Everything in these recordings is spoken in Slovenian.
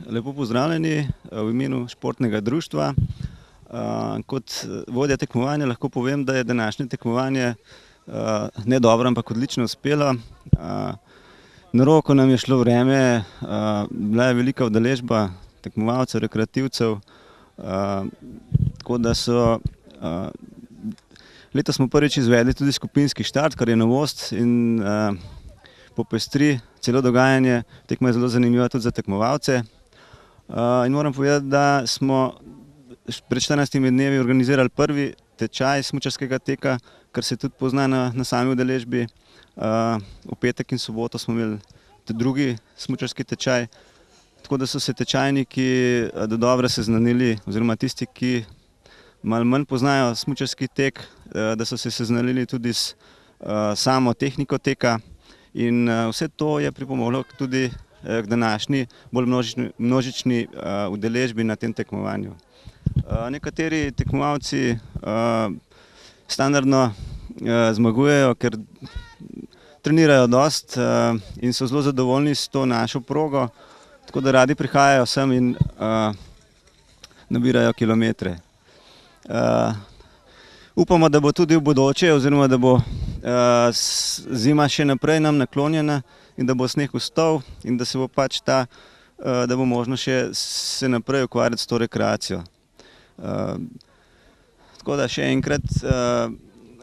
Lepo pozdravljeni v imenu športnega društva. Kot vodja tekmovanja lahko povem, da je današnje tekmovanje ne dobro, ampak odlično uspelo. Na roko nam je šlo vreme, bila je velika udeležba tekmovalcev, rekreativcev, tako da so letos smo prvič izvedli tudi skupinski štart, kar je novost in popestri celo dogajanje. Tekma je zelo zanimiva tudi za tekmovalce. In moram povedati, da smo pred 14 dnevi organizirali prvi tečaj smučarskega teka, kar se tudi pozna na sami udeležbi. V petek in soboto smo imeli tudi drugi smučarski tečaj, tako da so se tečajniki dodobra seznanili, oziroma tisti, ki malo manj poznajo smučarski tek, da so se seznanili tudi s samo tehniko teka. In vse to je pripomoglo tudi k današnji bolj množični udeležbi na tem tekmovanju. Nekateri tekmovalci standardno zmagujejo, ker trenirajo dosti in so zelo zadovoljni s to našo progo, tako da radi prihajajo sem in nabirajo kilometre. Upamo, da bo tudi v bodoče, oziroma da bo zima še naprej nam naklonjena in da bo sneg ostal in da se bo pač da bo možno še se naprej ukvarjati s to rekreacijo. Tako da še enkrat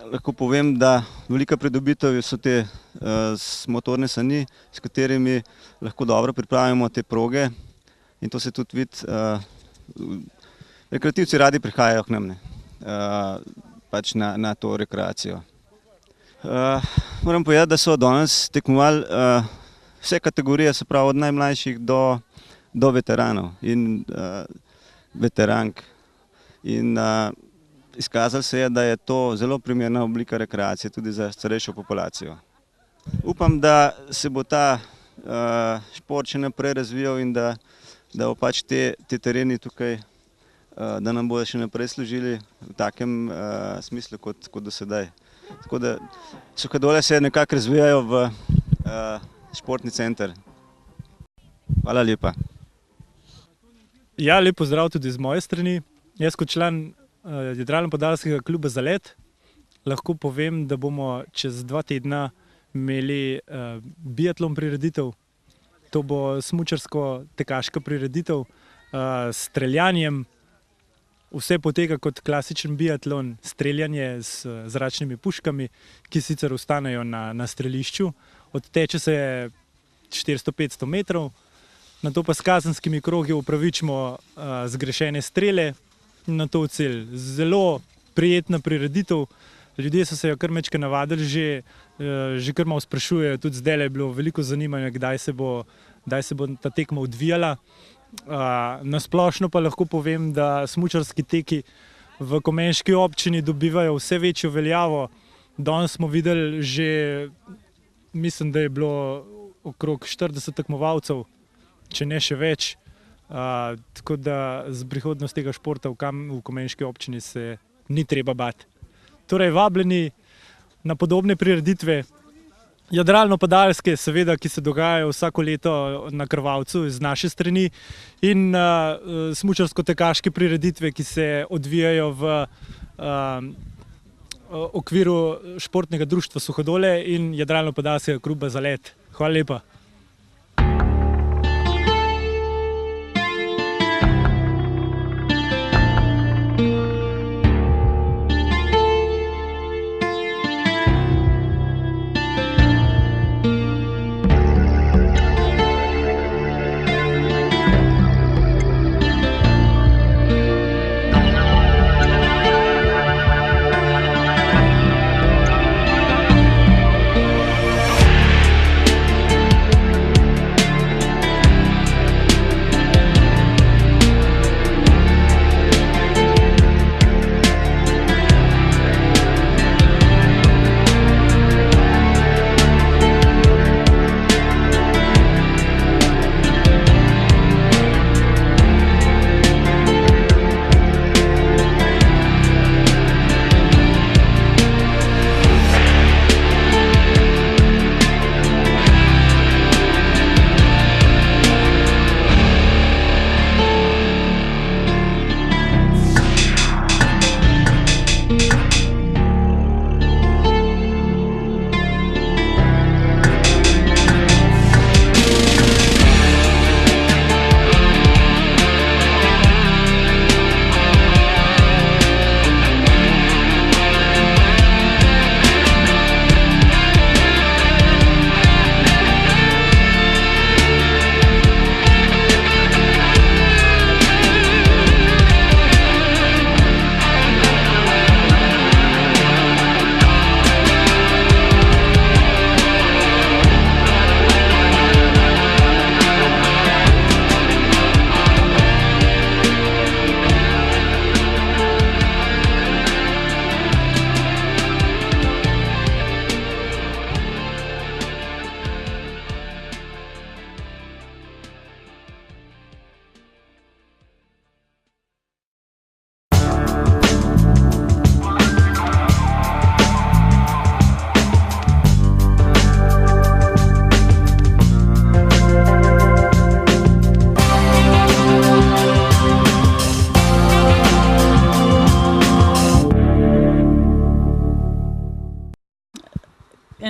lahko povem, da velika pridobitev so te motorne sani, s katerimi lahko dobro pripravimo te proge, in to se tudi vidi. Rekreativci radi prihajajo k nam, pač na to rekreacijo. Moram povedati, da so danes tekmovali vse kategorije, se pravi od najmlajših do veteranov in veterank. In izkazalo se je, da je to zelo primerna oblika rekreacije tudi za starejšo populacijo. Upam, da se bo ta šport še naprej razvijal in da bo pač te tereni tukaj, da nam bodo še naprej služili v takem smislu kot do sedaj. Tako da Suhadole se nekako razvijajo v športni center. Hvala lepa. Ja, lep pozdrav tudi z moje strani. Jaz kot član Jadralno-Podalskega kluba Zalet lahko povem, da bomo čez 2 tedna imeli biatlon prireditev. To bo smučarsko-tekaška prireditev s streljanjem. Vse poteka kot klasičen biatlon, streljanje z zračnimi puškami, ki sicer ostanejo na strelišču. Odteče se 400-500 metrov, nato pa s kazenskimi krogi upravičimo zgrešene strele in nato v cilj. Zelo prijetna prireditev, ljudje so se jo kar majčkeno navadili, že kar malo sprašujejo, tudi zdajle je bilo veliko zanimanja, kdaj se bo ta tekma odvijala. Na splošno pa lahko povem, da smučarski teki v Komenški občini dobivajo vse večjo veljavo. Danes smo videli že, mislim, da je bilo okrog 40 tekmovalcev, če ne še več. Tako da z prihodnost tega športa v Komenški občini se ni treba bati. Torej, vabljeni na podobne prireditve, Jadralno-Podalske, seveda, ki se dogajajo vsako leto na Krvavcu z naše strani, in smučarsko-tekaške prireditve, ki se odvijajo v okviru športnega društva Suhadole in Jadralno-Podalskega kluba Zalet. Hvala lepa.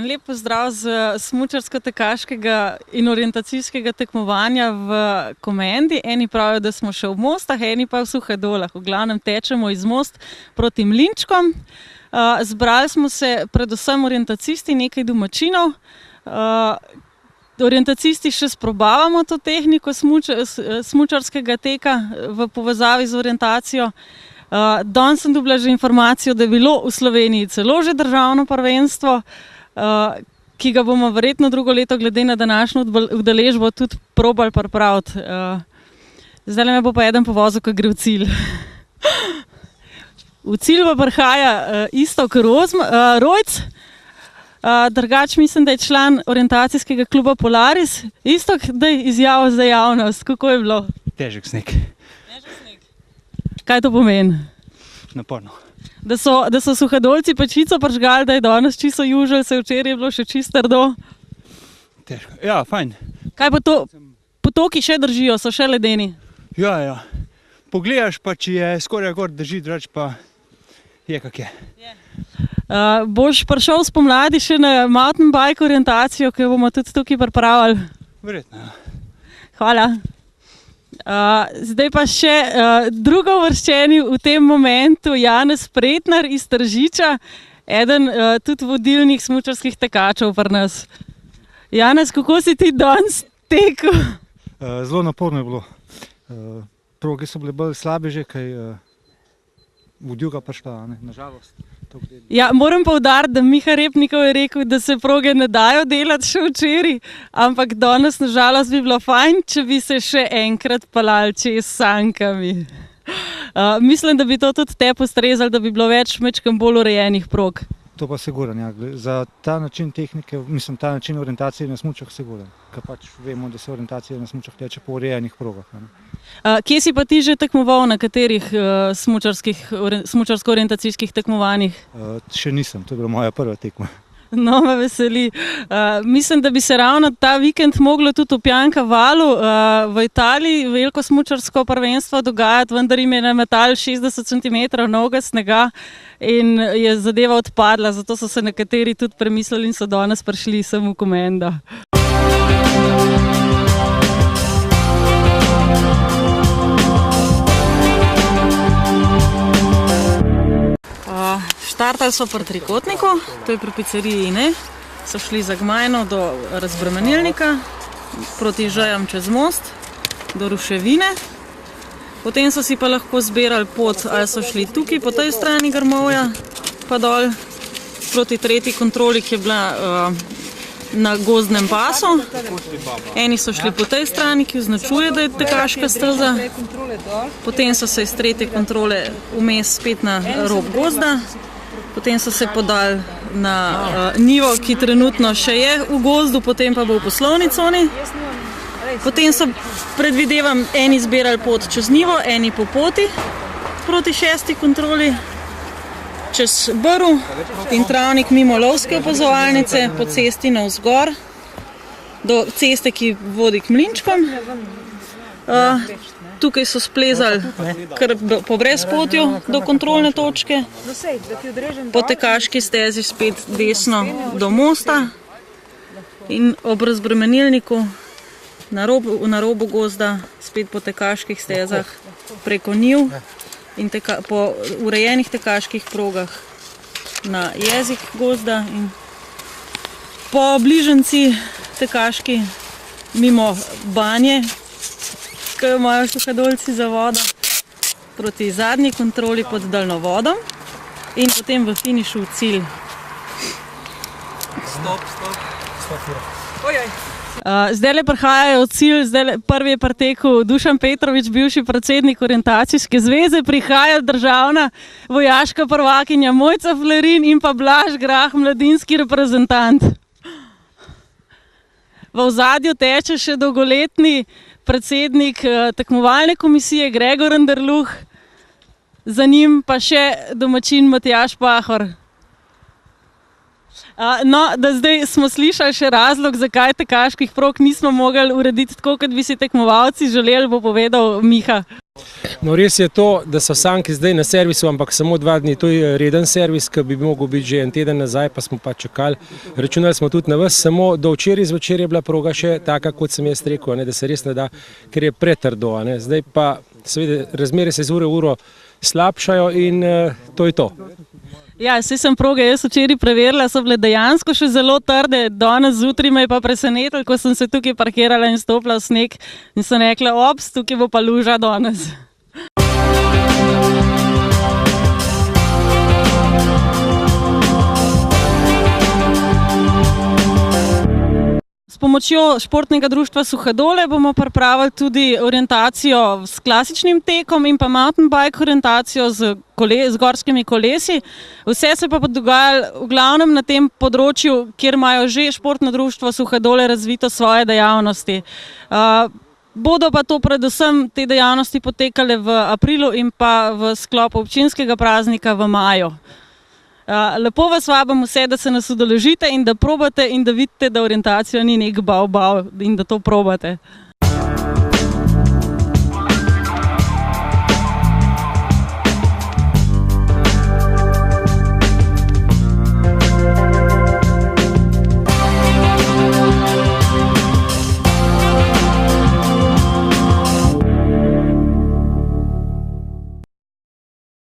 lep pozdrav z smučarsko-tekaškega in orientacijskega tekmovanja v Komendi. Eni pravijo, da smo še v Mostah, eni pa v Suhadolah. V glavnem tečemo iz Most proti Mlinčkom. Zbrali smo se predvsem orientacisti, nekaj domačinov. Orientacisti še sprobavamo to tehniko smučarskega teka v povezavi z orientacijo. Danes sem dobila že informacijo, da je bilo v Sloveniji celo že državno prvenstvo, ki ga bomo verjetno drugo leto glede na današnjo udeležbo tudi probali pripraviti. Zdaj me bo pa eden povozil, ko gre v cilj. V cilj pa prihaja Iztok Rojc, drugač mislim, da je član orientacijskega kluba Polaris. Iztok, daj izjavo za javnost, kako je bilo? Težek sneg. Kaj to pomeni? Naporno. Da so Suhadolci pečico prižgali, da je danes čisto južil, se včeraj je bilo še čisto trdo. Težko. Ja, fajn. Kaj pa to? Potoki še držijo, so še ledeni? Ja. Pogledaš pa, če je skoraj gor drži, drugač pa je kak je. Boš prišel spomladi še na mountain bike orientacijo, ki jo bomo tudi tukaj pripravili? Verjetno, ja. Hvala. Zdaj pa še drugovrščeni v tem momentu Janez Pretnar iz Tržiča, eden tudi vodilnih smučarskih tekačev pri nas. Janez, kako si ti danes tekel? Zelo naporno je bilo. Proge so bile bolj slabe že, kaj vodilka pa šla, nažalost. Ja, moram poudariti, da Miha Repnikov je rekel, da se proge ne dajo delati še včeraj, ampak danes nažalost bi bilo fajn, če bi se še enkrat pelali čez s sankami. Mislim, da bi to tudi te ustrezalo, da bi bilo več majčkeno bolj urejenih prog. To pa sigurno, ja. Za ta način tehnike, mislim, ta način orientacije na smučah sigurno, ker pač vemo, da se orientacija na smučah teče po urejenih progah. Kje si pa ti že tekmoval, na katerih smučarsko-orientacijskih tekmovanjih? Še nisem, to je bila moja prva tekma. No, me veseli. Mislim, da bi se ravno ta vikend moglo tudi v Piancavalu v Italiji veliko smučarsko prvenstvo dogajati, vendar jim je nametalo 60 cm novega snega in je zadeva odpadla, zato so se nekateri tudi premislili in so danes prišli sem v Komendo. Štartali so pri trikotniku, to je pri pizzeriji Ine. So šli za Gmajno do razbremenilnika, proti Žejam čez most, do Ruševine. Potem so si pa lahko zbirali pot, ali so šli tukaj po tej strani Grmovja, pa dol proti tretji kontroli, ki je bila na gozdnem pasu. Eni so šli po tej strani, ki označuje, da je tekaška steza. Potem so se iz tretje kontrole vmes spet na rob gozda. Potem so se podali na nivo, ki trenutno še je v gozdu, potem pa bo v poslovni coni. Potem so, predvidevam, eni zbirali pot čez nivo, eni po poti proti šesti kontroli, čez Brv in travnik mimo lovske opazovalnice, po cesti navzgor do ceste, ki vodi k Mlinčkom. Tukaj so splezali kar po brezpotju do kontrolne točke, po tekaški stezi spet desno do mosta in ob razbremenilniku na robu gozda spet po tekaških stezah preko njiv in po urejenih tekaških progah na jezik gozda in po bližnjici tekaški mimo banje, ki jo imajo Suhadolci za vodo, proti zadnji kontroli pod daljnovodom in potem v finišu v cilj. Zdajle prihajajo v cilj, prvi je pretekel Dušan Petrovič, bivši predsednik Orientacijske zveze, prihaja državna vojaška prvakinja Mojca Flerin in pa Blaž Grah, mladinski reprezentant. V ozadju teče še dolgoletni predsednik tekmovalne komisije Gregor Anderluh, za njim pa še domačin Matjaž Pahor. No, da zdaj smo slišali še razlog, zakaj tekaških prog nismo mogli urediti tako, kot bi si tekmovalci želeli, bo povedal Miha. No, res je to, da so sanki zdaj na servisu, ampak samo 2 dni. To je reden servis, ki bi mogel biti že en teden nazaj, pa smo pa čakali. Računali smo tudi na vas, samo do včeraj zvečer je bila proga še taka, kot sem jaz rekel, da se res ne da, ker je pretrdo. Zdaj pa seveda razmere se iz ure v uro slabšajo in to je to. Ja, saj sem proge jaz včeraj preverila, so bile dejansko še zelo trde, danes zjutraj me je pa presenetilo, ko sem se tukaj parkirala in stopila v sneg in sem rekla, ops, tukaj bo pa luža danes. S pomočjo športnega društva Suhadole bomo pripravili tudi orientacijo s klasičnim tekom in pa mountain bike orientacijo z gorskimi kolesi. Vse se pa dogajalo v glavnem na tem področju, kjer imajo že športno društvo Suhadole razvito svoje dejavnosti. Bodo pa to predvsem te dejavnosti potekale v aprilu in pa v sklopu občinskega praznika v maju. Lepo vas vabim vse, da se nas udeležite in da probate in da vidite, da orientacija ni nek bav in da to probate.